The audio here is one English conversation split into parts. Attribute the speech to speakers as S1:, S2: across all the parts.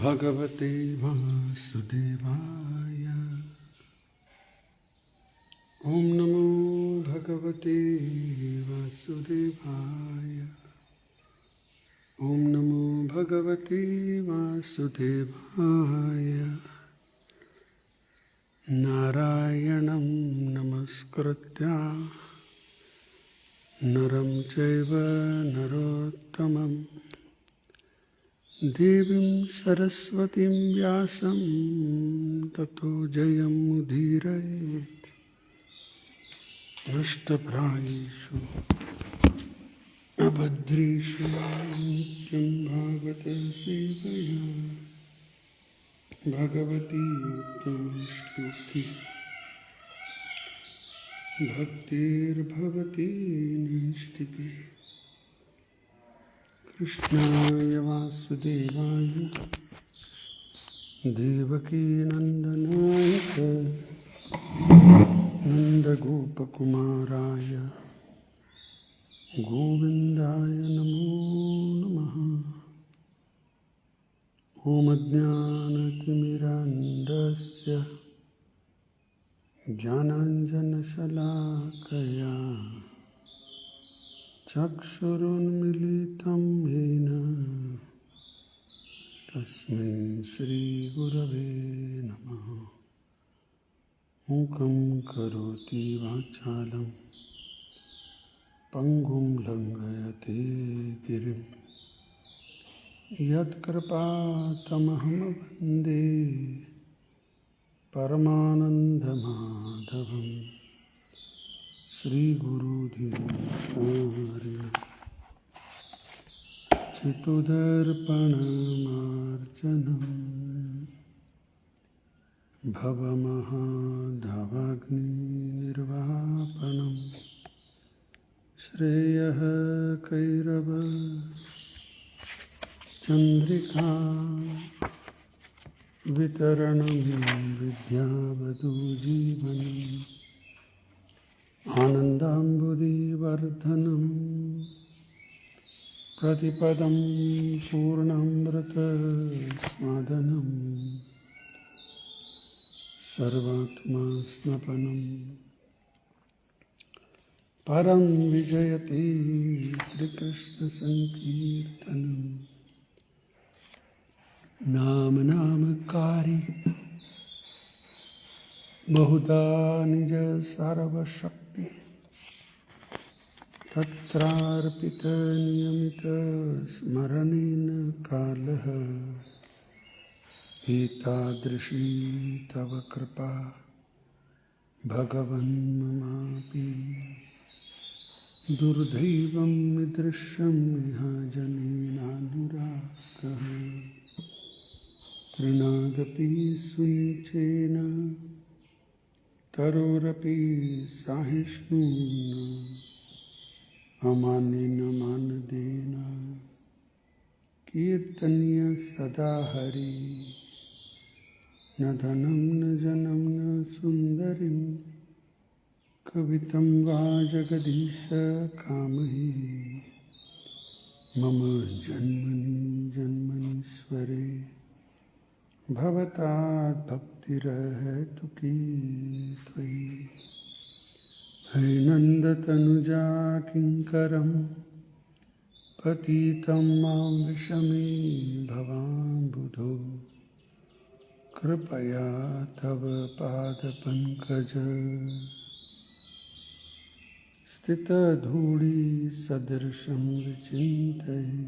S1: भगवते वासुदेवाय। ओम नमो भगवते वासुदेवाय। ओम नमो भगवते वासुदेवाय। नारायणं नमस्कृत्य नरं चैव नरोत्तमं देवीं सरस्वतीं व्यासं ततो जयमुदीरयेत्। नष्टप्रायेषु अभद्रेषु नित्यं भागवत सेवया भगवती उत्तमश्लोकी भक्तिर्भवती नैष्टिकी। कृष्णाय वासुदेवाय देवकी नंदनाय च नन्दगोपकुमाराय गोविन्दाय नमो नमः। ॐ अज्ञानतिमिरान्धस्य ज्ञानाञ्जनशलाकया चक्षुरुन्मीलितं येन तस्मै श्रीगुरवे नमः। मूकं करोति वाचालं पङ्गुं लङ्घयते गिरिं यत्कृपातमहं वन्दे परमानन्दमाधवं श्रीगुरुधीरं चित्तदर्पणमार्जनं भवमहाधवग्निर्वापनं श्रेयः कैरव चन्द्रिका वितरणं विद्यावधूजीवनम् आनन्दाम्बुधिवर्धनं प्रतिपदं पूर्णामृतस्वादनं सर्वात्मस्नपनं परं विजयते श्रीकृष्णसङ्कीर्तनम्। नाम नामकारी बहुधा निज सर्वशक्ति तत्रार्पित नियमित स्मरणेन कालः एतादृशी तव कृपा भगवन् ममापि दुर्दैवं ईदृशं इह जनेनानुरागः। तृणादपि सुञ्चेन तरोरपि साहिष्णुना अमानेन मानदेन कीर्तनीय सदा हरि न धनं न जनं न सुन्दरीं कवितं वा जगदीश कामहि मम जन्मनि जन्मनीश्वरे भवतात् भक्तिरहेतु की त्वयि हे नन्दतनुजा किङ्करं पतितं मां विषमे भवाम्बुधो कृपया तव पादपङ्कज स्थितधूळिसदृशं विचिन्तये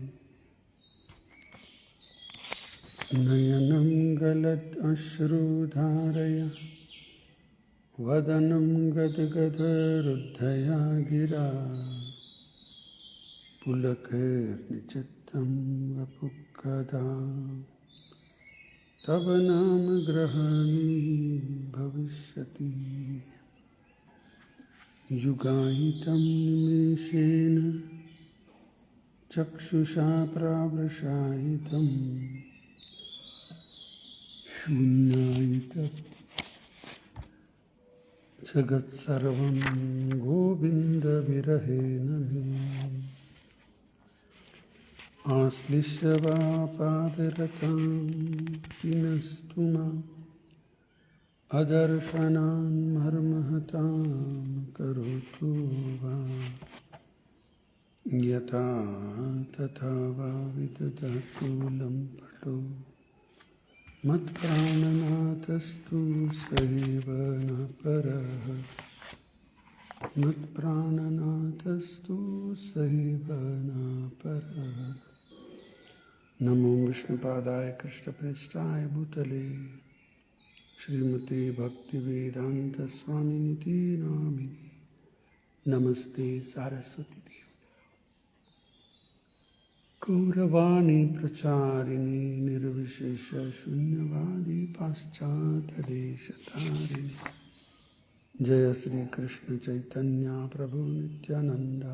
S1: नयनं गलदश्रुधारय वदनं गदगदरुद्धया गिरा पुलकैर्निचित्तं वपुः तव नाम ग्रहणे भविष्यति युगाहितं निमेषेण चक्षुषा प्रावृषाहितं शून्यायितं जगत्सर्वं गोविन्दविरहेण मे आश्लिष्य वा पादरतां हिनस्तु माम् अदर्शनान् मर्महतां करोतु वा यथा तथा वा विदधतु लम्पटो मत्प्राणनाथस्तु सैव न परः मत्प्राणनाथस्तु सैव न परः नमो विष्णुपादाय कृष्णप्रेष्ठाय भूतले श्रीमते भक्तिवेदांत स्वामिनिति नामिने नमस्ते सारस्वती देव गौरवाणी प्रचारिणे निर्विशेष शून्यवादी पाश्चात्यदेशतारिणे जय श्री कृष्ण चैतन्य प्रभु नित्यानंद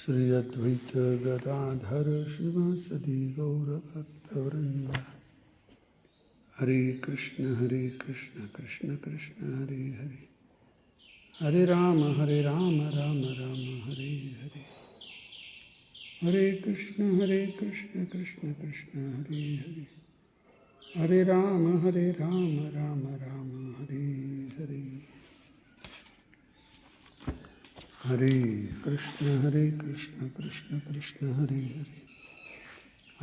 S1: श्री अद्वैत गदाधर शिवासदि गौरभक्तवृंद हरे Krishna Krishna Krishna Hare Hare Hare Ram Ram Ram Hare Hare Hare Krishna Krishna Krishna Hare Hare Hare Ram Ram Ram Hare Hare Hare Krishna Krishna Krishna Hare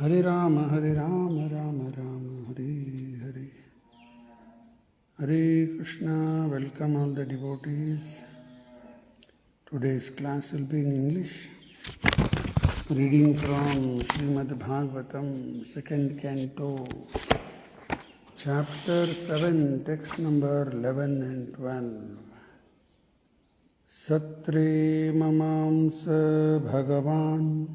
S1: Hare Hare Ram Ram Ram Hare Hare Hare Krishna. Welcome all the devotees. Today's class will be in English. Reading from Srimad Bhagavatam, second canto, chapter 7, text number 11 and 12. Satre mamamsa bhagavan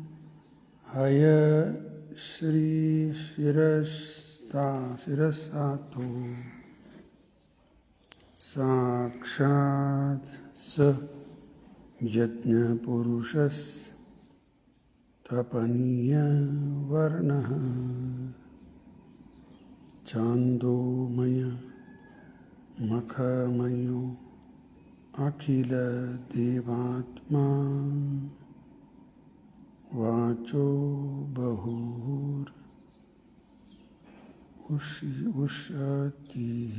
S1: haya shri shirasato साक्षात् स यज्ञ पुरुषस् तपनीय वर्णः चांदोमय मखमयो अखिल देवात्मा वाचो बहुर उषतिः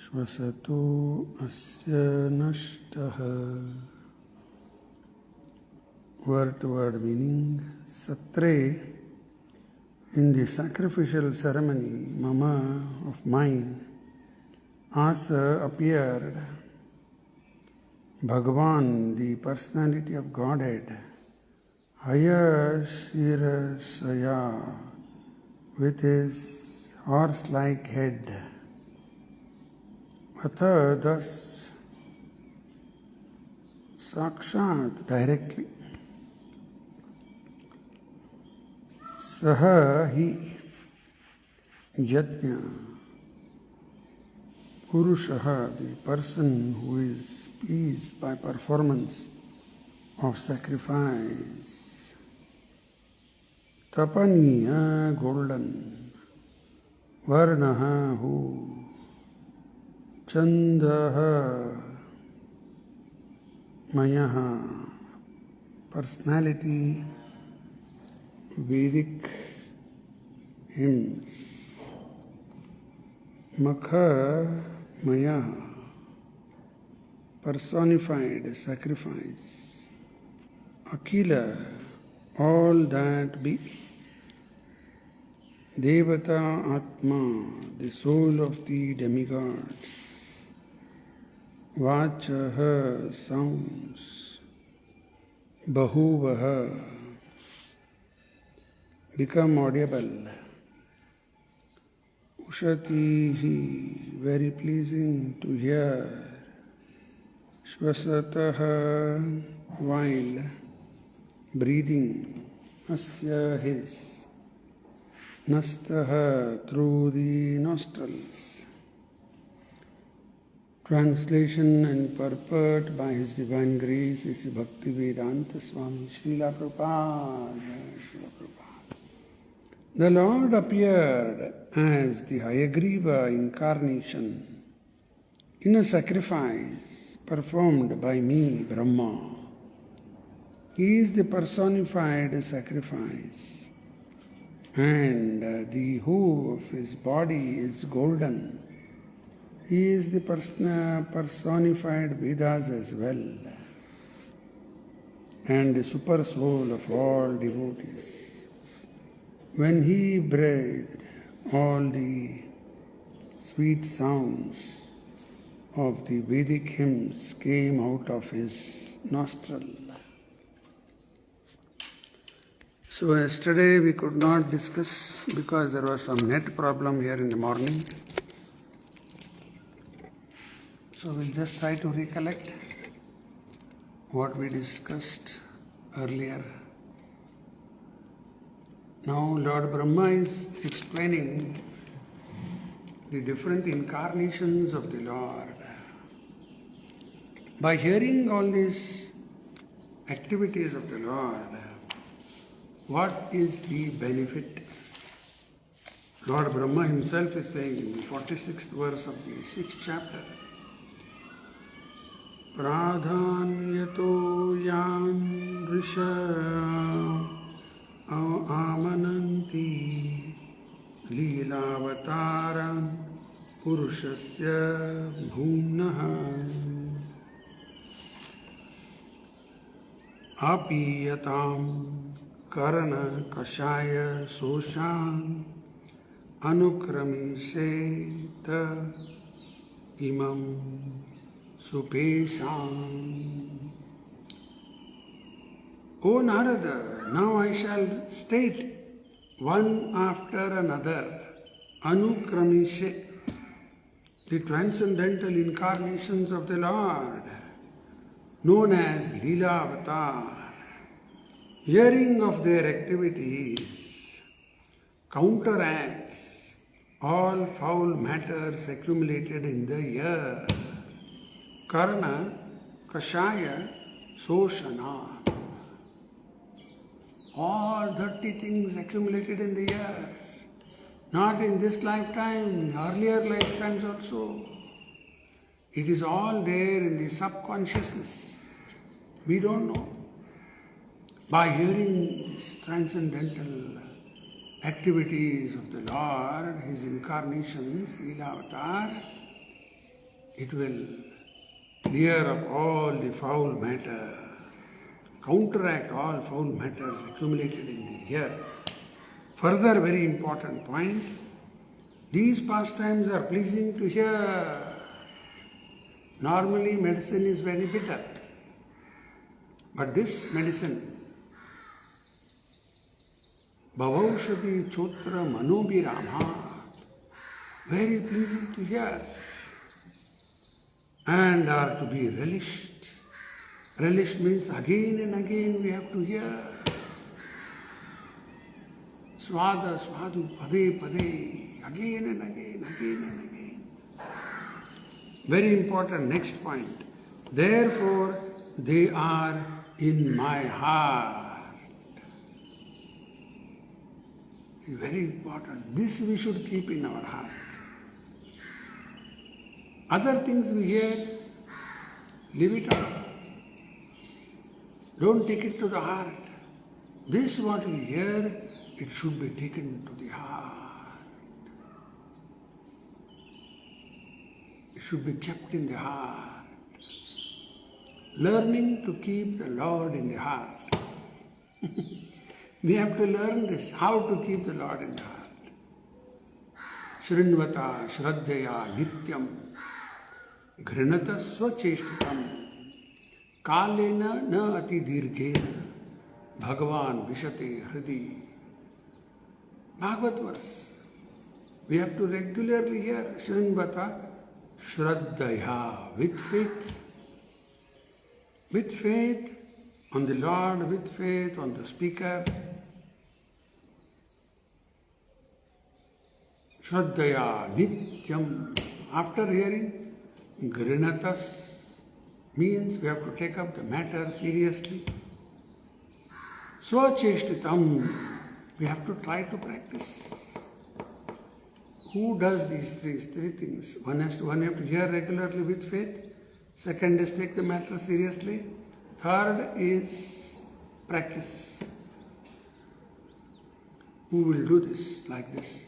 S1: श्वसतो अस्य नष्टः. Word to word meaning. Satre, in the sacrificial ceremony, mama of mine, asa appeared. Bhagavan, the personality of Godhead, Haya Shirasaya, with his horse-like head. Atha, thus, Sakshat, directly. Saha, he, Yajna. Purushaha, the person who is pleased by performance of sacrifice. Tapaniya, golden. Varnaha, who. Chandaha, mayaha, personality, Vedic hymns. Makha, maya, personified sacrifice. Akila, all that be. Devata Atma, the soul of the demigods. Vachaha, sounds. Bahuvaha, become audible. Ushatihi, very pleasing to hear. Shvasataha, while breathing. Asya, his. Nastaha, through the nostrils. Translation and purport by His Divine Grace is Bhaktivedanta Swami Srila Prabhupada. Srila Prabhupada. The Lord appeared as the Hayagriva incarnation in a sacrifice performed by me, Brahma. He is the personified sacrifice, and the whole of his body is golden. He is the personified Vedas as well, and the super soul of all devotees. When he breathed, all the sweet sounds of the Vedic hymns came out of his nostril. So yesterday we could not discuss because there was some net problem here in the morning. So we'll just try to recollect what we discussed earlier. Now Lord Brahma is explaining the different incarnations of the Lord. By hearing all these activities of the Lord, what is the benefit? Lord Brahma himself is saying in the 46th verse of the 6th chapter, Pradhanyato yan risha amananti leelavataram purushasya bhumnaha apiyatam karana kashaya soshan anukramiseta imam supesham. O Narada, now I shall state one after another, anukramishe, the transcendental incarnations of the Lord, known as Leela Avatar. Hearing of their activities counteracts all foul matters accumulated in the ear. Karna, Kashaya, Soshana. All dirty things accumulated in the ear, not in this lifetime, earlier lifetimes also. It is all there in the subconsciousness. We don't know. By hearing these transcendental activities of the Lord, His incarnations, Leela Avatar, it will clear up all the foul matter, counteract all foul matters accumulated in the ear. Further very important point, these pastimes are pleasing to hear. Normally medicine is very bitter, but this medicine, Bhavaushati Chotra Manobhiramat, very pleasing to hear and are to be relished. Relished means again and again we have to hear. Swada, swadu, pade, pade, again and again, again and again. Very important, next point. Therefore, they are in my heart. It's very important. This we should keep in our heart. Other things we hear, leave it off. Don't take it to the heart. This what we hear, it should be taken to the heart. It should be kept in the heart. Learning to keep the Lord in the heart. We have to learn this, how to keep the Lord in the heart. Shrinvata shraddhaya nityam घृणत स्वचेष्टितम कालेन न अति दीर्घेन भगवान विशते हृदय. Bhagavad verse. We have to regularly hear Shrinvata Shraddhaya, with faith. With faith on the Lord, with faith on the speaker. Shraddhaya Nityam. After hearing, Grinatas means we have to take up the matter seriously. Swacheshtitam, we have to try to practice. Who does these three things? One have to hear regularly with faith. Second is take the matter seriously. Third is practice. Who will do this like this?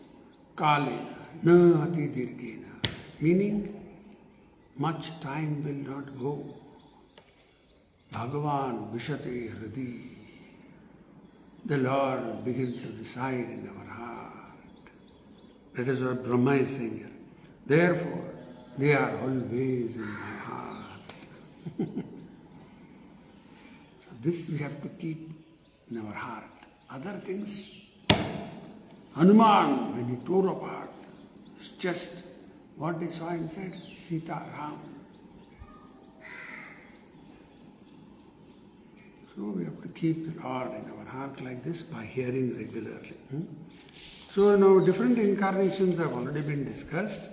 S1: Kalena, na ati dirghena. Meaning, much time will not go. Bhagavan Vishate Hridi. The Lord begins to reside in our heart. That is what Brahma is saying here. Therefore, they are always in my heart. So this we have to keep in our heart. Other things, Hanuman, when he tore apart his chest, what they saw inside? Sita, Ram. So we have to keep the Lord in our heart like this by hearing regularly. So now different incarnations have already been discussed.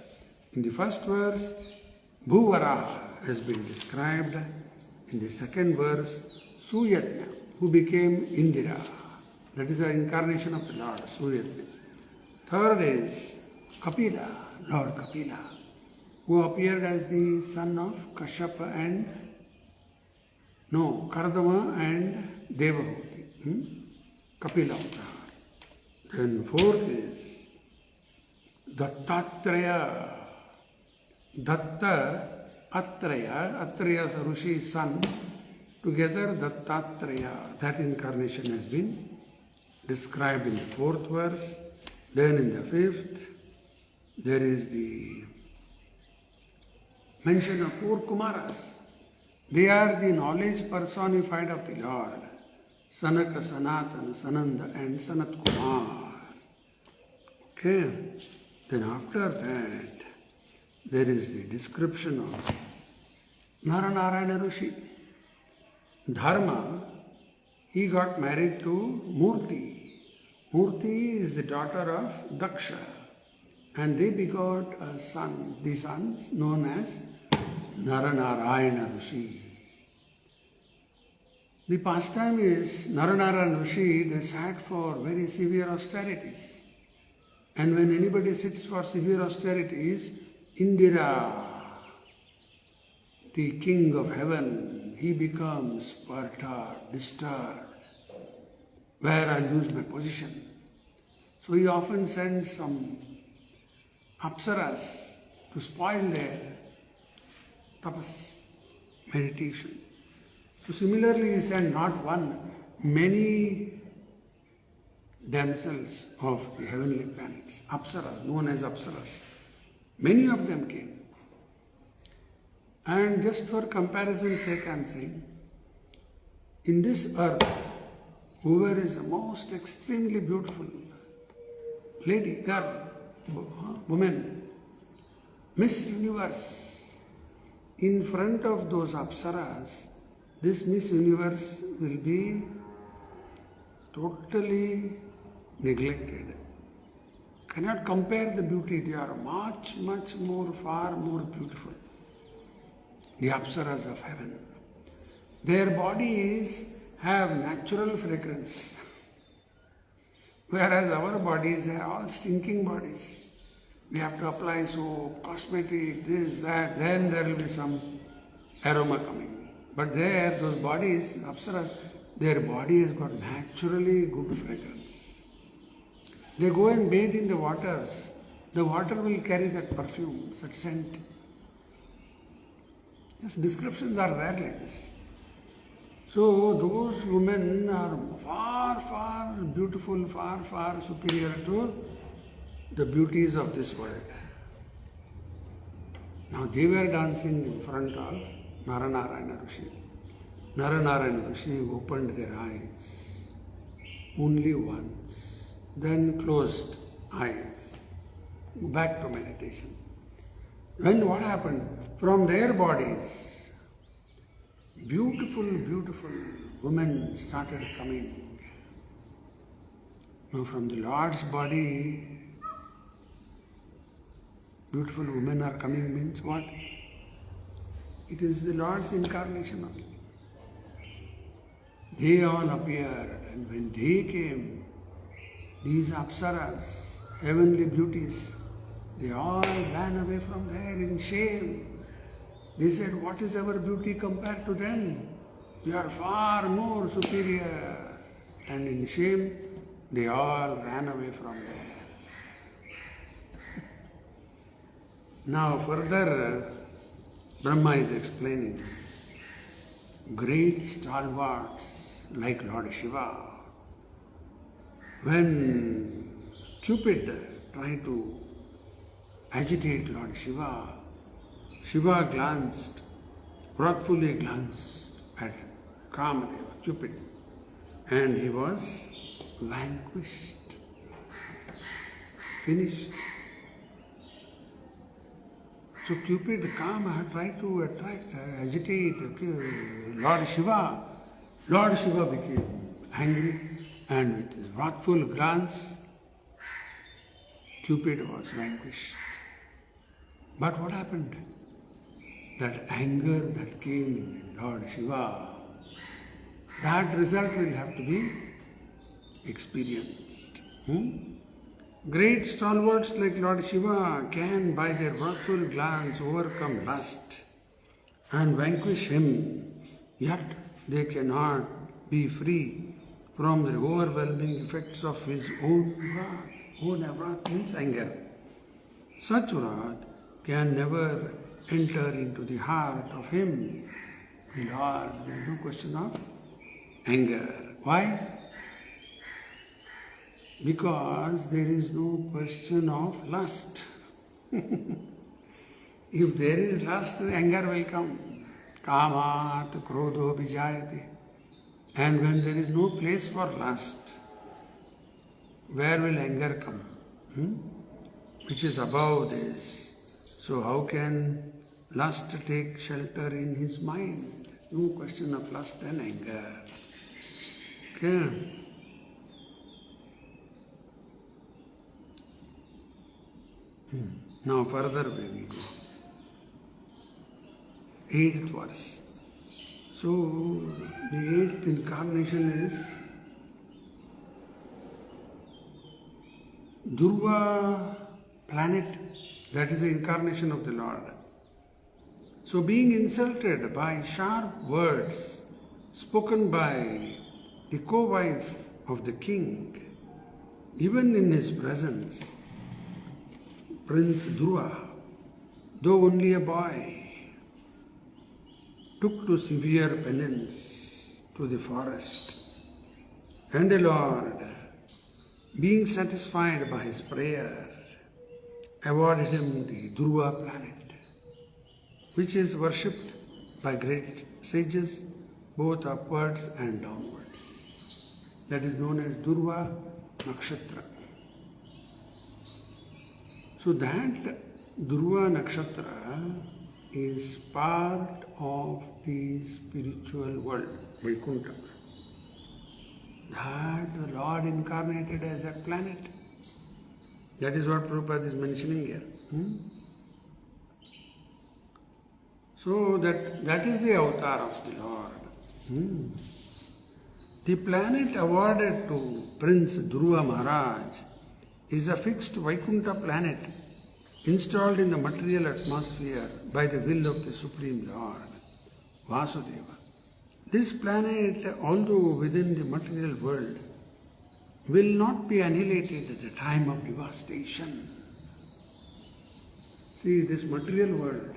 S1: In the first verse, Bhuvaraha has been described. In the second verse, Suyatna, who became Indira. That is the incarnation of the Lord, Suyatna. Third is Kapila, Lord Kapila, who appeared as the son of Kashyapa and Kardama and Devahuti. Kapila Avatar. Then fourth is Dattatreya. Datta Atreya, Atreya's Rishi's son, together Dattatreya. That incarnation has been described in the fourth verse. Then in the fifth, there is the mention of four Kumaras. They are the knowledge personified of the Lord. Sanaka, Sanatana, Sananda and Sanat Kumar. Okay. Then after that, there is the description of Naranarayana Rishi. Dharma, he got married to Murti. Murti is the daughter of Daksha. And they begot a son, the sons known as Naranarayana Rishi. The pastime is Naranarayana Rishi, they sat for very severe austerities. And when anybody sits for severe austerities, Indira, the king of heaven, he becomes perturbed, disturbed. Where I'll lose my position. So he often sends some apsaras to spoil their tapas, meditation. So similarly he sent not one, many damsels of the heavenly planets, apsaras, known as apsaras. Many of them came. And just for comparison's sake I am saying, in this earth, whoever is the most extremely beautiful lady, girl, woman, Miss Universe, in front of those apsaras, this Miss Universe will be totally neglected. Cannot compare the beauty. They are much, much more, far more beautiful. The apsaras of heaven. Their bodies have natural fragrance, whereas our bodies are all stinking bodies. We have to apply soap, cosmetic, this, that, then there will be some aroma coming. But there, those bodies, apsaras, their body has got naturally good fragrance. They go and bathe in the waters. The water will carry that perfume, that scent. Yes, descriptions are rare like this. So those women are far, far beautiful, far, far superior to the beauties of this world. Now they were dancing in front of Naranarayana Rishi. Naranarayana Rishi opened their eyes only once, then closed eyes, back to meditation. Then what happened? From their bodies, beautiful, beautiful women started coming. Now from the Lord's body, beautiful women are coming means what? It is the Lord's incarnation only. They all appeared, and when they came, these apsaras, heavenly beauties, they all ran away from there in shame. They said, what is our beauty compared to them? We are far more superior. And in shame, they all ran away from there. Now further, Brahma is explaining, great stalwarts like Lord Shiva, when Cupid tried to agitate Lord Shiva, Shiva wrathfully glanced at Kamadeva, Cupid, and he was vanquished, finished. So Cupid, Kama, tried to agitate Lord Shiva. Lord Shiva became angry, and with his wrathful glance, Cupid was vanquished. But what happened? That anger that came in Lord Shiva, that result will have to be experienced. Great stalwarts like Lord Shiva can, by their wrathful glance, overcome lust and vanquish him, yet they cannot be free from the overwhelming effects of his own wrath. Own wrath means anger. Such wrath can never enter into the heart of him, the Lord. There is no question of anger. Why? Because there is no question of lust. If there is lust, anger will come. Kamat krodho vijayate. And when there is no place for lust, where will anger come? Which is above this. So how can lust take shelter in his mind? No question of lust and anger. Okay. Now further we will go. 8th verse. So the 8th incarnation is Durva planet. That is the incarnation of the Lord. So being insulted by sharp words spoken by the co-wife of the king, even in his presence, Prince Dhruva, though only a boy, took to severe penance to the forest. And the Lord, being satisfied by his prayer, awarded him the Dhruva planet, which is worshipped by great sages both upwards and downwards. That is known as Dhruva Nakshatra. So that Dhruva Nakshatra is part of the spiritual world, Vaikuntha. that the Lord incarnated as a planet. That is what Prabhupada is mentioning here. So that is the avatar of the Lord. The planet awarded to Prince Dhruva Maharaj is a fixed Vaikuntha planet installed in the material atmosphere by the will of the Supreme Lord, Vasudeva. This planet, although within the material world, will not be annihilated at the time of devastation. See, this material world,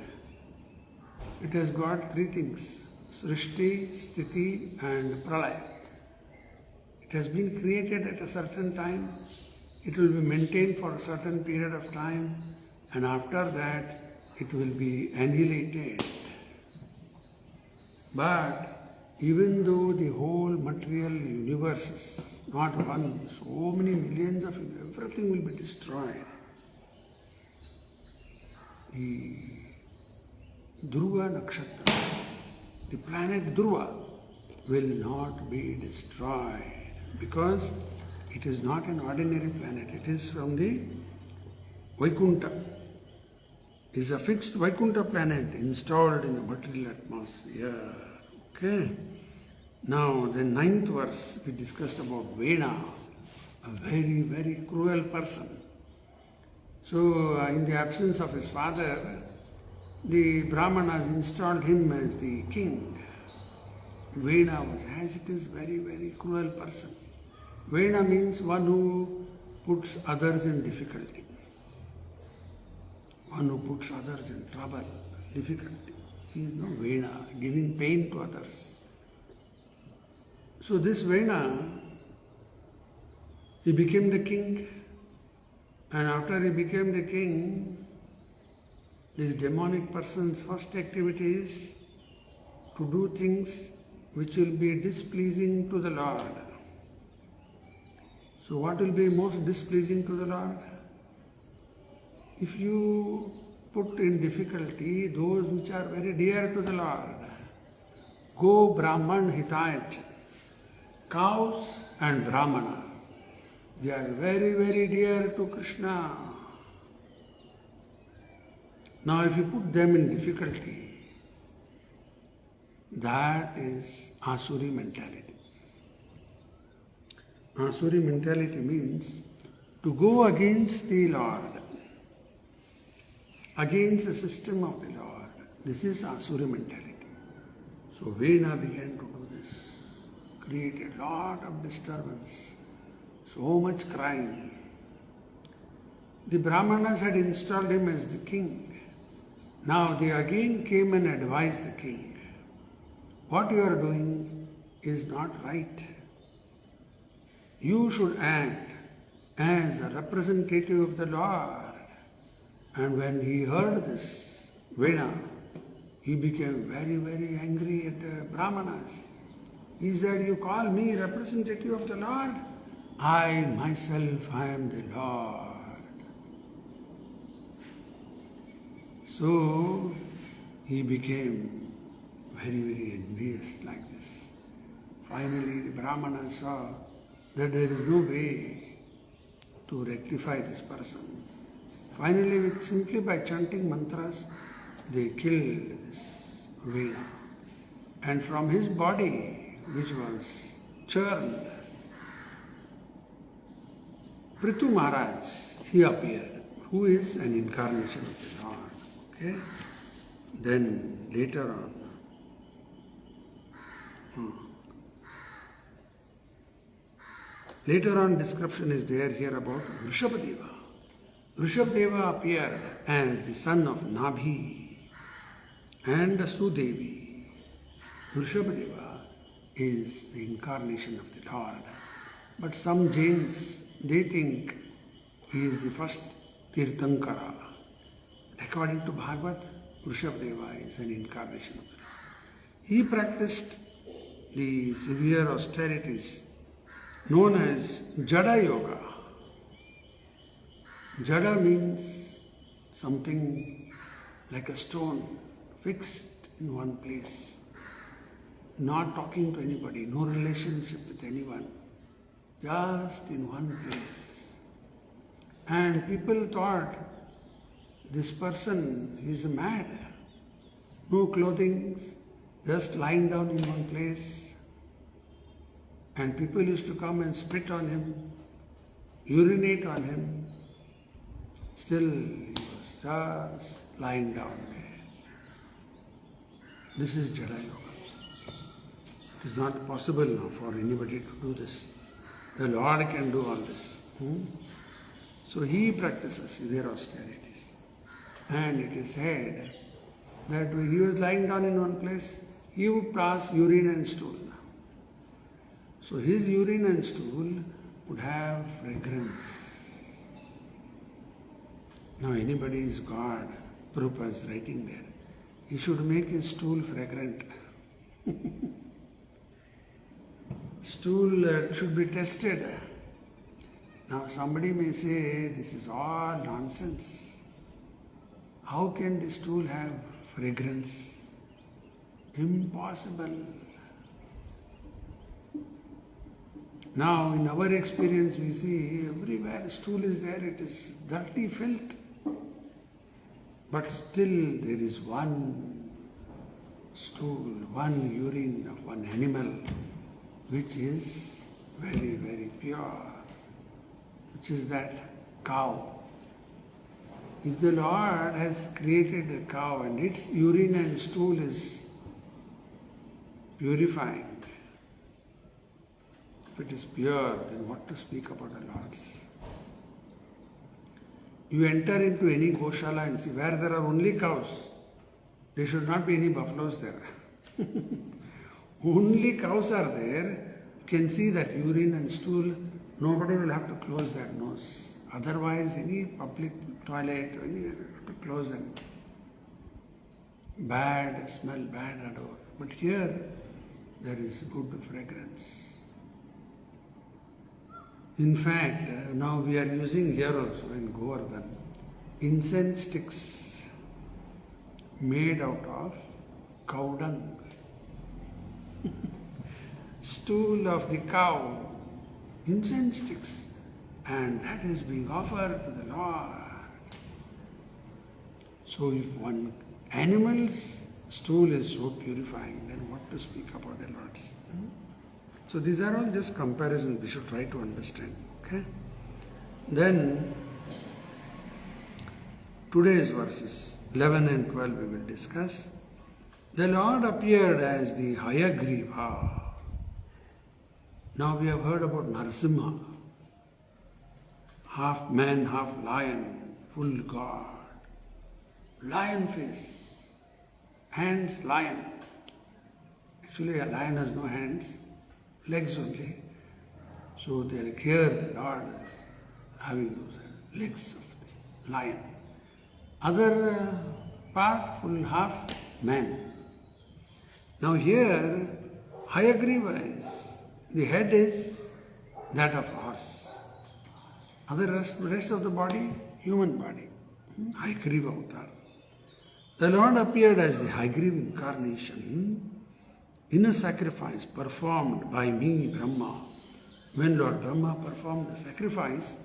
S1: it has got three things: Srishti, Sthiti and Pralaya. It has been created at a certain time, it will be maintained for a certain period of time, and after that it will be annihilated. But even though the whole material universes, not one, so many millions of everything will be destroyed, the Dhruva Nakshatra, the planet Dhruva, will not be destroyed because it is not an ordinary planet. It is from the Vaikuntha. It is a fixed Vaikuntha planet installed in the material atmosphere. Okay. Now, the 9th verse, we discussed about Vena, a very, very cruel person. So, in the absence of his father, the Brahmanas installed him as the king. Vena was, as it is, very, very cruel person. Vena means one who puts others in difficulty. One who puts others in trouble, difficulty. He is no Vena, giving pain to others. So this Vena, he became the king, and after he became the king, this demonic person's first activity is to do things which will be displeasing to the Lord. So what will be most displeasing to the Lord? If you put in difficulty those which are very dear to the Lord, Go Brahman Hitayach, cows and Brahmana, they are very, very dear to Krishna. Now if you put them in difficulty, that is Asuri mentality. Asuri mentality means to go against the Lord, against the system of the Lord. This is Asuri mentality. So Vena began to do this, created a lot of disturbance, so much crying. The Brahmanas had installed him as the king. Now they again came and advised the king, what you are doing is not right. You should act as a representative of the Lord. And when he heard this, Vena, he became very, very angry at the Brahmanas. He said, you call me representative of the Lord? I myself, I am the Lord. So he became very, very envious like this. Finally, the Brahmanas saw that there is no way to rectify this person. Finally, simply by chanting mantras, they killed this Vena. And from his body, which was churned, Prithu Maharaj, he appeared, who is an incarnation of the Lord. Okay? Then later on, description is there here about Vrishabhadeva. Vrishabhadeva appeared as the son of Nabhi and Sudevi. Vrishabhadeva is the incarnation of the Lord. But some Jains, they think he is the first Tirthankara. According to Bhagavad, Vrishabhadeva is an incarnation of the Lord. He practiced the severe austerities known as Jada Yoga. Jada means something like a stone fixed in one place, not talking to anybody, no relationship with anyone. just in one place. And people thought this person is mad. No clothing, just lying down in one place. And people used to come and spit on him, urinate on him. Still, he was just lying down there. This is Jada Yoga. It is not possible now for anybody to do this. The Lord can do all this. So he practices severe austerities. And it is said that when he was lying down in one place, he would pass urine and stool. So his urine and stool would have fragrance. Now anybody is God, Prabhupada is writing there. He should make his stool fragrant. Stool should be tested. Now somebody may say, this is all nonsense. How can the stool have fragrance? Impossible. Now in our experience we see everywhere stool is there, it is dirty filth. But still there is one stool, one urine of one animal which is very, very pure, which is that cow. If the Lord has created a cow and its urine and stool is purifying, if it is pure, then what to speak about the Lord's? You enter into any Goshala and see where there are only cows, there should not be any buffaloes there. Only cows are there, you can see that urine and stool, nobody will have to close their nose. Otherwise, any public toilet, anywhere, you have to close them. Bad smell, bad odor. But here, there is good fragrance. In fact, now we are using here also in Govardhana incense sticks made out of cow dung. Stool of the cow, incense sticks, and that is being offered to the Lord. So if one animal's stool is so purifying, then what to speak about the Lord's? So these are all just comparisons we should try to understand. Okay? Then today's verses 11 and 12 we will discuss. The Lord appeared as the Hayagriva. Now we have heard about Narasimha, half man, half lion, full God, lion face, hands lion. Actually a lion has no hands, legs only. So they are here the Lord is having those legs of the lion. Other part, full half man. Now here, Hayagriva is, the head is that of horse. Other rest of the body, human body. Hayagriva avatar. The Lord appeared as the Hayagriva incarnation in a sacrifice performed by me, Brahma. When Lord Brahma performed the sacrifice,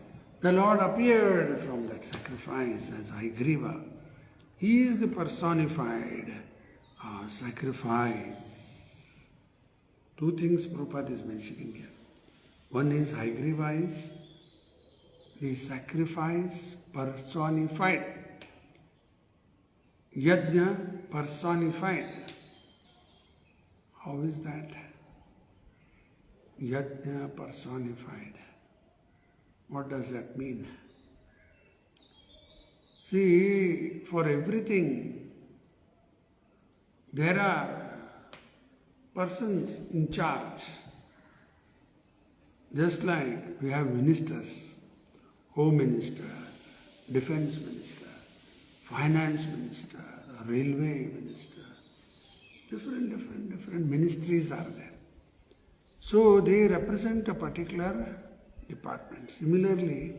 S1: the Lord appeared from that sacrifice as Hayagriva. He is the personified sacrifice. Two things Prabhupada is mentioning here. One is Hayagriva is the sacrifice personified. Yajna personified. How is that? Yajna personified. What does that mean? See, for everything, there are persons in charge. Just like we have ministers, Home Minister, Defense Minister, Finance Minister, Railway Minister, different ministries are there. So they represent a particular department. Similarly,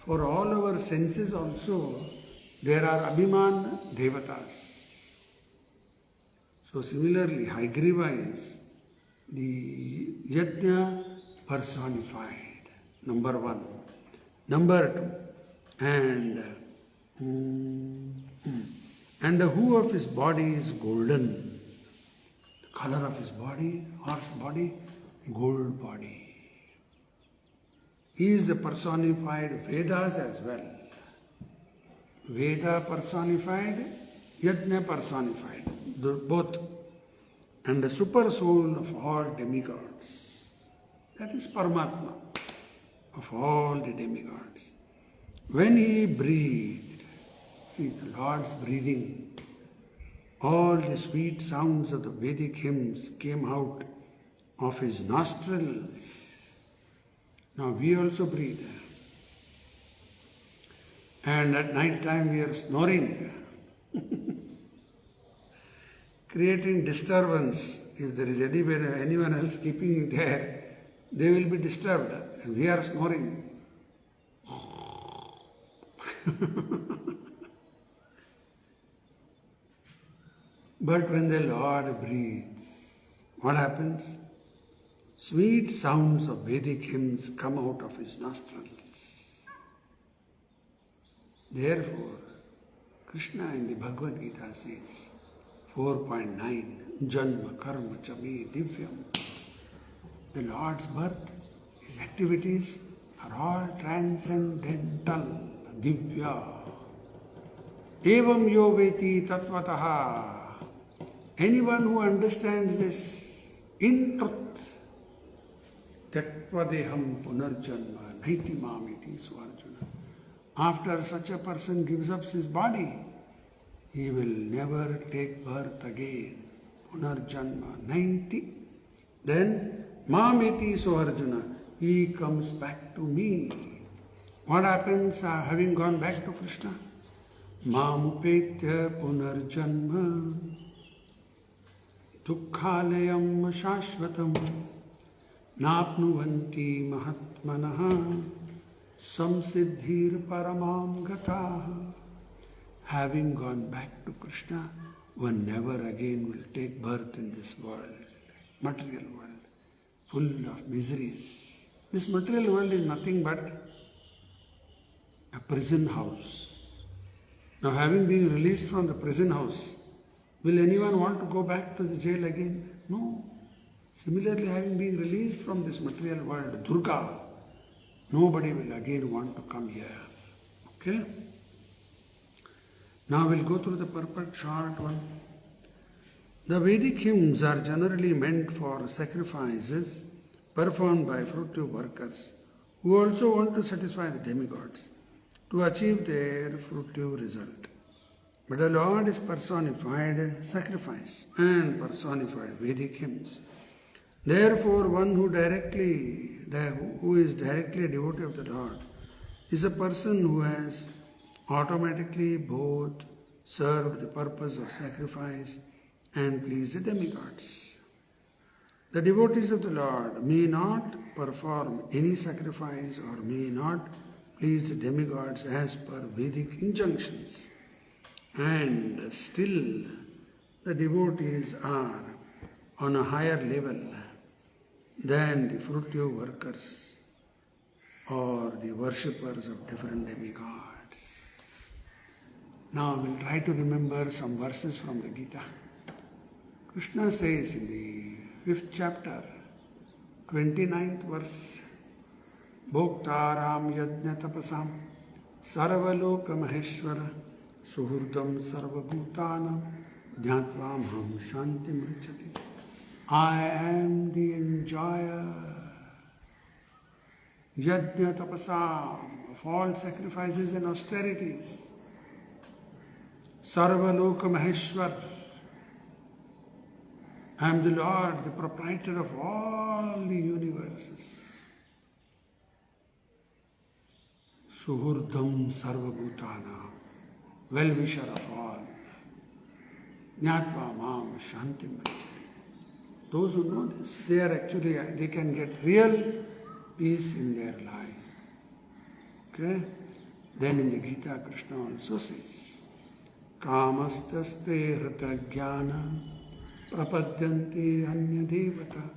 S1: for all our senses also, there are Abhiman Devatas. So similarly, Hayagriva is the Yajna personified. number one. Number two, and the hue of his body is golden. The color of his body, horse body, gold body. He is the personified Vedas as well. Veda personified, Yajna personified, both. And the super soul of all demigods. That is Paramatma, of all the demigods. When he breathed, see the Lord's breathing, all the sweet sounds of the Vedic hymns came out of his nostrils. Now we also breathe. And at night time we are snoring, creating disturbance. If there is anyone else keeping there, they will be disturbed. And we are snoring. But when the Lord breathes, what happens? Sweet sounds of Vedic hymns come out of his nostrils. Therefore, Krishna in the Bhagavad Gita says, 4.9, Janma Karma Chami Divyam. The Lord's birth, his activities are all transcendental, Divya. Evam yo veti tatvataha. Anyone who understands this in truth, Tatvadeham punarjanma naiti mamiti swarjuna. After such a person gives up his body, he will never take birth again. Punarjanma naiti. Then mamiti swarjuna. He comes back to me. What happens having gone back to Krishna? Mamupetya punarjanma dukkhalayam shashvatam napnuvanti mahatmanaha samsiddhir paramam gataha. Having gone back to Krishna, one never again will take birth in this world, material world, full of miseries. This material world is nothing but a prison house. Now, having been released from the prison house, will anyone want to go back to the jail again? No. Similarly, having been released from this material world, Durga, nobody will again want to come here. Okay? Now we'll go through the purport, short one. The Vedic hymns are generally meant for sacrifices performed by fruitive workers who also want to satisfy the demigods to achieve their fruitive result. But the Lord is personified sacrifice and personified Vedic hymns. Therefore, one who is directly a devotee of the Lord is a person who has automatically both served the purpose of sacrifice and pleased the demigods. The devotees of the Lord may not perform any sacrifice or may not please the demigods as per Vedic injunctions. And still the devotees are on a higher level than the fruitive workers or the worshippers of different demigods. Now we'll try to remember some verses from the Gita. Krishna says in the 5th chapter, 29th verse, Bhoktaram yajna tapasam sarvaloka maheshwara suhurdam sarvabhutanam jnatvam shanti mrichati. I am the enjoyer, yajna tapasam, of all sacrifices and austerities. Sarvaloka maheshwar, I am the Lord, the proprietor of all the universes. Suhurdam sarvabhutana, well-wisher of all. Jnatva mam shanti mrichati. Those who know this, they can get real peace in their life. Okay? Then in the Gita, Krishna also says, Kamastaste hrita jnana prapadyanti anya devata.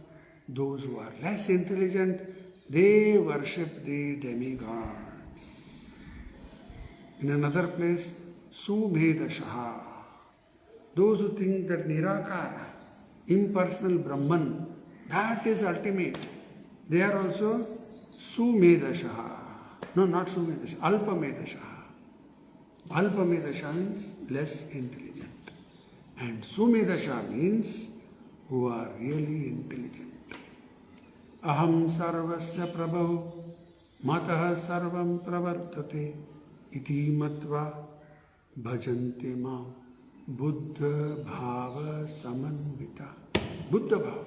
S1: Those who are less intelligent, They worship the demigods. In another place, Sumedashaha. Those who think that Nirakara, impersonal Brahman, that is ultimate. They are also Sumedashaha. No, not Sumedashaha, Alpamedashaha. Alpamedashaha means less intelligent. And Sumedashaha means who are really intelligent. Aham sarvasya prabhu matah sarvam pravartate iti matva bhajante ma buddha bhava samanvita. Buddha bhava.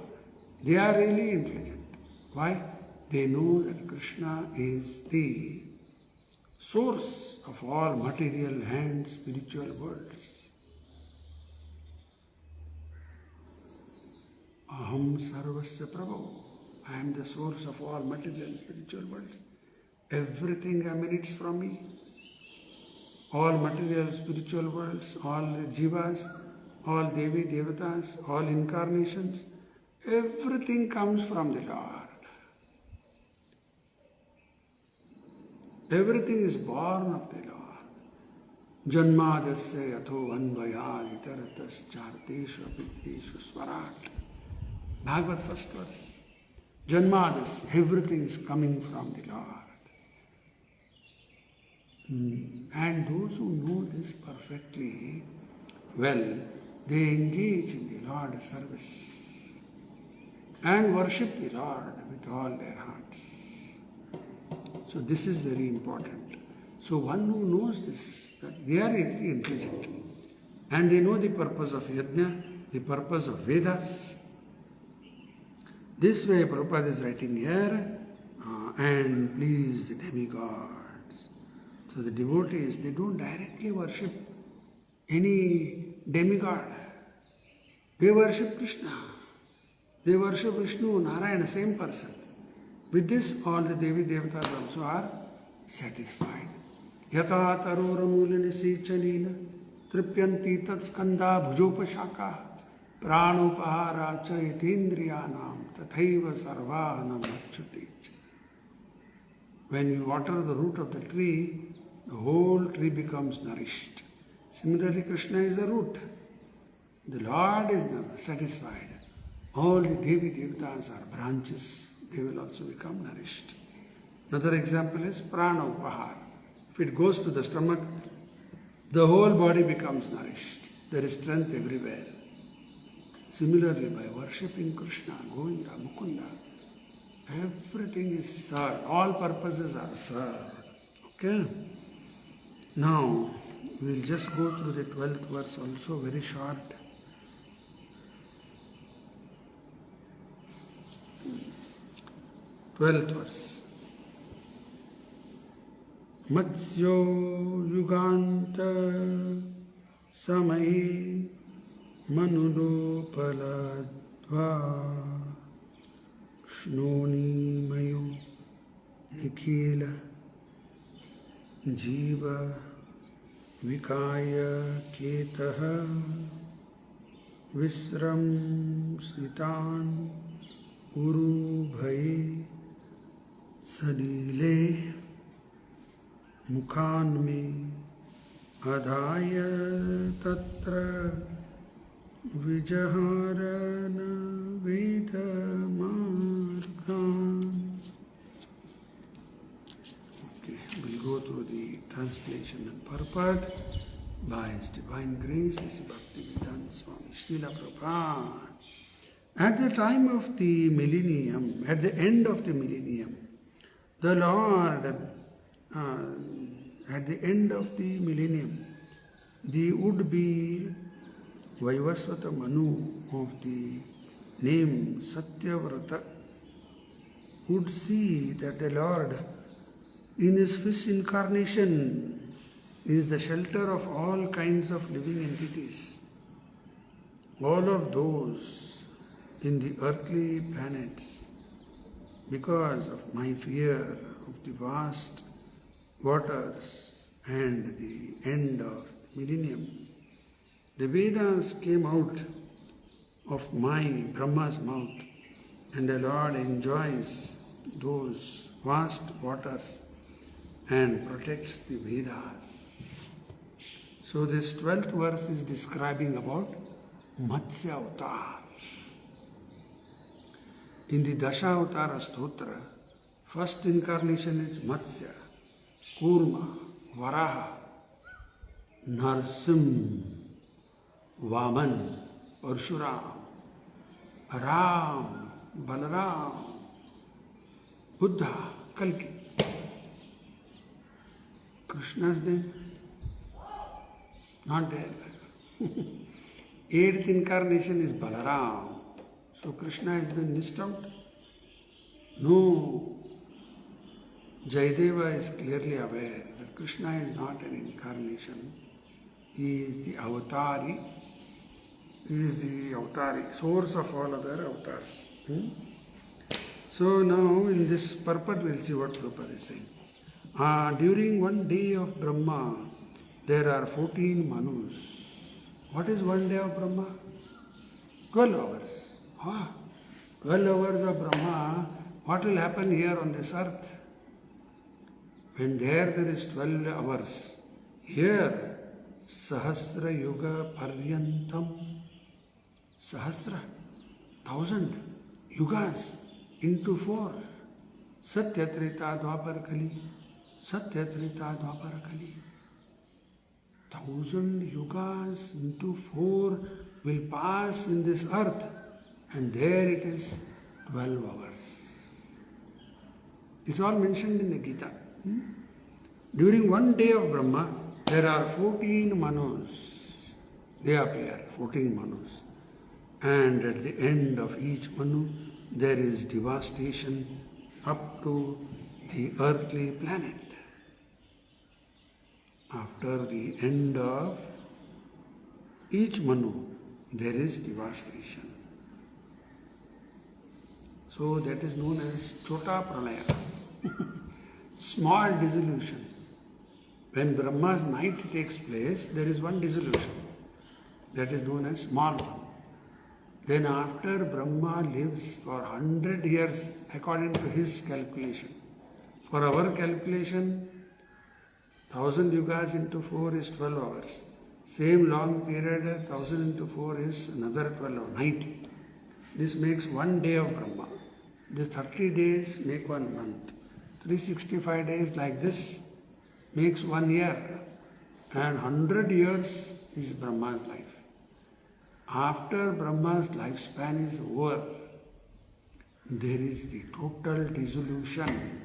S1: They are really intelligent. Why? They know that Krishna is the source of all material and spiritual worlds. Aham sarvasya prabhu. I am the source of all material and spiritual worlds. Everything emanates from me. All material, spiritual worlds, all jivas, all devi, devatas, all incarnations, everything comes from the Lord. Everything is born of the Lord. Janmadasya yatho anvayad itaratas charteshu apiteshu swarat. Bhagavad first verse. Janmadas, everything is coming from the Lord. And those who know this perfectly well, they engage in the Lord's service and worship the Lord with all their hearts. So this is very important. So one who knows this, that they are really intelligent and they know the purpose of yajna, the purpose of Vedas. This way Prabhupada is writing here, and please the demigods. So the devotees, they don't directly worship any demigod. They worship Krishna. They worship Vishnu, Narayana, same person. With this, all the Devi Devatas also are satisfied. Yata taroramulini sichanina tripyanti tat skanda bhujopashaka pranopahara cha yatindriyanam tathaiva sarvanam achyuti. When you water the root of the tree, the whole tree becomes nourished. Similarly, Krishna is the root. The Lord is satisfied. All the Devi Devatas are branches. They will also become nourished. Another example is prana upahar. If it goes to the stomach, the whole body becomes nourished. There is strength everywhere. Similarly, by worshipping Krishna, Govinda, Mukunda, everything is served. All purposes are served. Okay? Now, we will just go through the 12th verse also, very short. 12th verse. Matsyo yuganta samai manulopaladva shnoni mayo nikhila jiva vikaya ketaha visram sitan uru bhaye sadile mukhanme adhaya tatra vijaharana vidamargan. Okay, we'll go through the translation and purport. By His divine grace, His Bhaktivedanta Swami Srila Prabhupada. At the time of the millennium, at the end of the millennium, the Lord, at the end of the millennium, the would-be Vaivasvata Manu of the name Satyavrata would see that the Lord, in His fifth incarnation, is the shelter of all kinds of living entities. All of those in the earthly planets, because of my fear of the vast waters and the end of millennium, the Vedas came out of my Brahma's mouth, and the Lord enjoys those vast waters and protects the Vedas. So this 12th verse is describing about Matsya Avatar. In the Dasha Avatara Stotra, first incarnation is Matsya, Kurma, Varaha, Narsim, Vaman, Parshuram, Ram, Balaram, Buddha, Kalki. Krishna's name? Not there. Eighth incarnation is Balaram. So Krishna has been missed out? No. Jayadeva is clearly aware that Krishna is not an incarnation. He is the avatari. He is the avatari, source of all other avatars. So now in this purport we'll see what Prabhupada is saying. During one day of Brahma, there are 14 Manus. What is one day of Brahma? 12 hours. 12 hours of Brahma, what will happen here on this earth? When there is 12 hours. Here, Sahasra Yuga Paryantam. Sahasra, 1000 yugas into 4. Satyatrita Dwapar Kali. Satyatrita Dwapar Kali. 1000 yugas into 4 will pass in this earth, and there it is 12 hours. It's all mentioned in the Gita. During one day of Brahma, there are 14 Manus. They appear, 14 Manus. And at the end of each Manu, there is devastation up to the earthly planet. After the end of each Manu, there is devastation. So that is known as Chota Pralaya, small dissolution. When Brahma's night takes place, there is one dissolution. That is known as small one. Then after Brahma lives for 100 years according to his calculation. For our calculation, 1000 yugas into 4 is 12 hours. Same long period, 1000 into 4 is another 12 hours, night. This makes one day of Brahma. The 30 days make 1 month. 365 days like this makes 1 year. And 100 years is Brahma's life. After Brahma's lifespan is over, there is the total dissolution.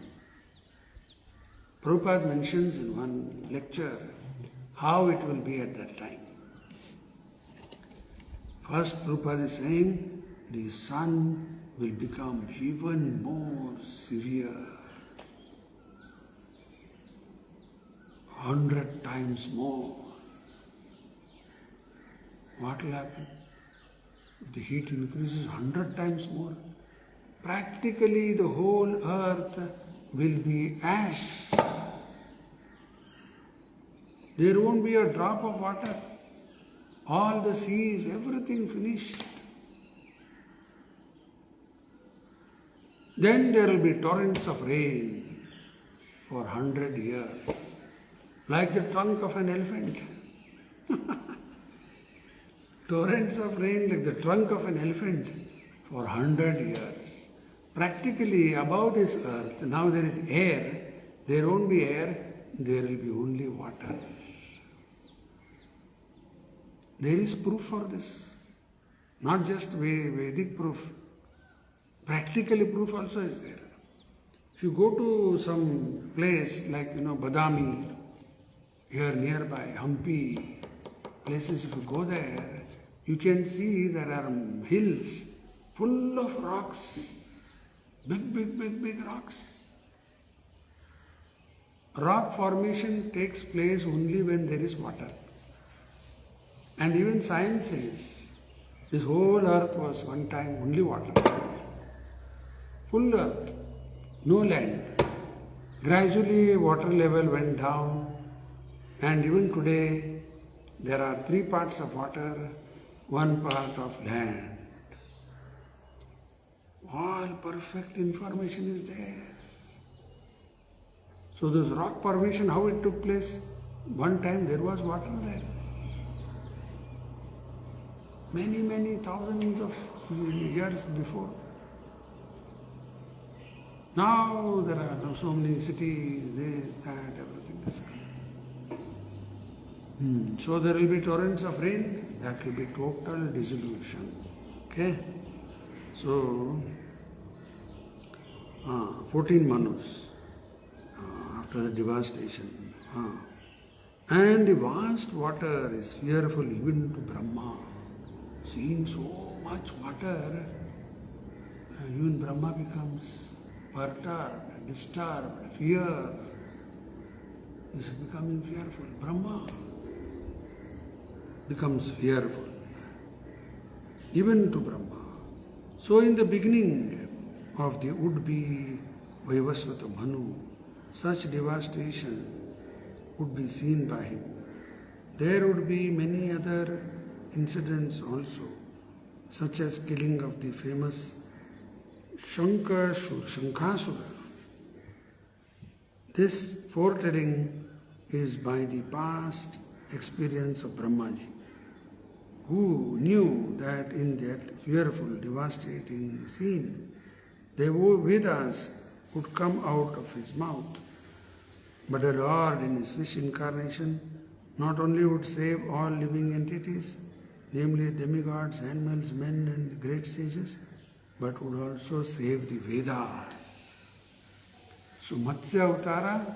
S1: Prabhupada mentions in one lecture how it will be at that time. First, Prabhupada is saying the sun will become even more severe, 100 times more. What will happen? If the heat increases 100 times more, practically the whole earth will be ash. There won't be a drop of water. All the seas, everything finished. Then there will be torrents of rain for 100 years, like the trunk of an elephant. Torrents of rain like the trunk of an elephant for 100 years. Practically above this earth, now there is air. There won't be air, there will be only water. There is proof for this. Not just Vedic proof. Practically proof also is there. If you go to some place like, Badami, here nearby, Hampi, places, if you go there, you can see there are hills full of rocks. Big rocks. Rock formation takes place only when there is water. And even science says, this whole earth was one time only water. Full earth, no land. Gradually water level went down, and even today there are 3 parts of water, 1 part of land. All perfect information is there. So this rock formation, how it took place? One time there was water there. Many thousands of years before. Now there are so many cities, this, that, everything is coming. So there will be torrents of rain, that will be total dissolution. Okay? So, 14 Manus, after the devastation. And the vast water is fearful even to Brahma. Seeing so much water, even Brahma becomes perturbed, disturbed, fear is becoming fearful. Brahma becomes fearful, even to Brahma. So in the beginning of the would-be Vaivasvata Manu, such devastation would be seen by him. There would be many other incidents also, such as killing of the famous Shankasura. This foretelling is by the past experience of Brahmaji, who knew that in that fearful, devastating scene, the Vedas would come out of his mouth. But the Lord in his fish incarnation not only would save all living entities, namely demigods, animals, men and great sages, but would also save the Vedas. So Matsya Avatara,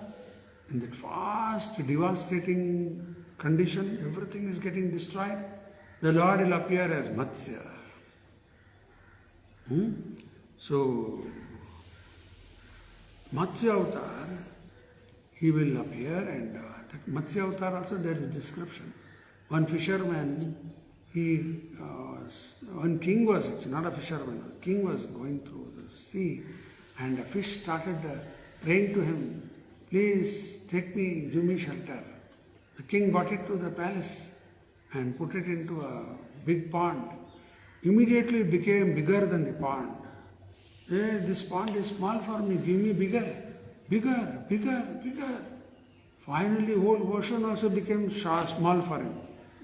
S1: in that fast, devastating condition, everything is getting destroyed, the Lord will appear as Matsya. So, Matsya Avatar, he will appear, and that Matsya Avatar also there is description. One fisherman, one king was actually, not a fisherman, a king was going through the sea, and a fish started praying to him, please take me, give me shelter. The king brought it to the palace and put it into a big pond. Immediately it became bigger than the pond. Hey, this pond is small for me, give me bigger. Finally whole ocean also became small for him.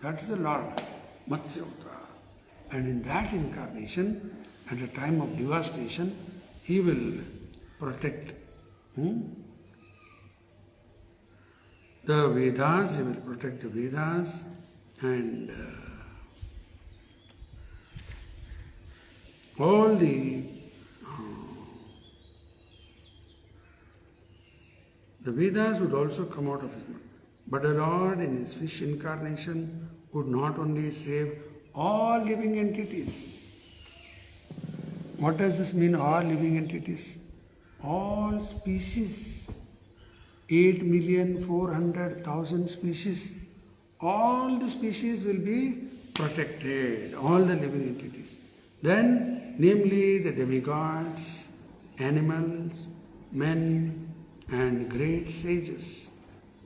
S1: That is the Lord, Matsya Avatar. And in that incarnation, at a time of devastation, he will protect the Vedas, he will protect the Vedas, and all the Vedas would also come out of his mouth. But the Lord in his fish incarnation would not only save all living entities. What does this mean, all living entities? All species, 8,400,000 species, all the species will be protected, all the living entities. Then, namely the demigods, animals, men, and great sages,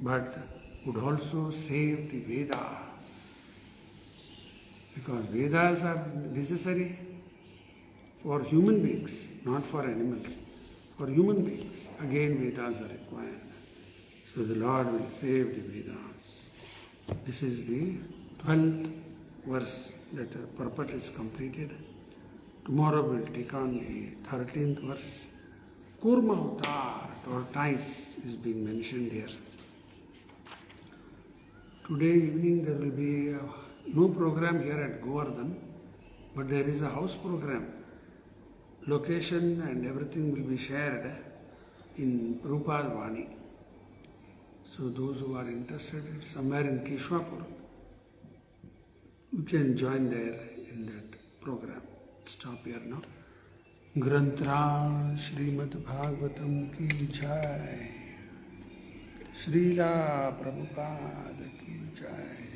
S1: but would also save the Vedas. Because Vedas are necessary for human beings, not for animals. For human beings, again Vedas are required. So the Lord will save the Vedas. This is the 12th verse that the purport is completed. Tomorrow we'll take on the 13th verse. Kurma Avatar, tortoise, is being mentioned here. Today evening there will be no program here at Govardhana, but there is a house program. Location and everything will be shared in Prabhupada Vani. So those who are interested, somewhere in Keshwapur, you can join there in that program. Stop here now. Grantra Srimad Bhagavatam ki jai. Srila Prabhupada ki jai.